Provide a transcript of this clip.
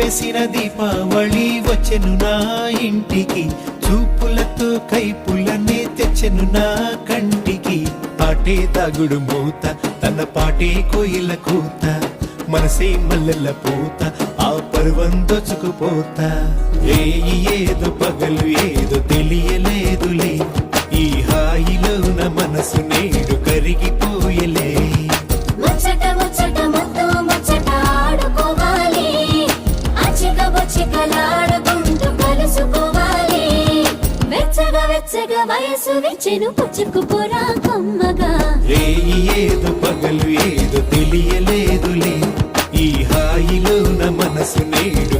వేసిన దీపావళి వచ్చెను నా ఇంటికి, చూపులతో కైపులనే తెచ్చెను నా కంటికి. పాటే దాగుడు మూత, తన పాటే కోయిల కూత, మనసే మల్లెల పూత, ఆ పర్వం దోచుకుపోతా. ఏదో పగలు ఏదో తెలియలేదులే, ఈ హాయిలోన మనసు నేడు కరిగిపోయలే. ముచ్చట ముచ్చట ముద్దు ముచ్చట ఆడుకోవాలి, అచిక బొచ్చికలాడుకుంటూ కలుసుకోవాలి. వెచ్చగా వెచ్చగా వయసు విచ్చెను పుచ్చుకుపోరా కమ్మగా. ఏదో పగలు ఏదో తెలియలేదులే, ఈ హాయిలోన మనసు నేడు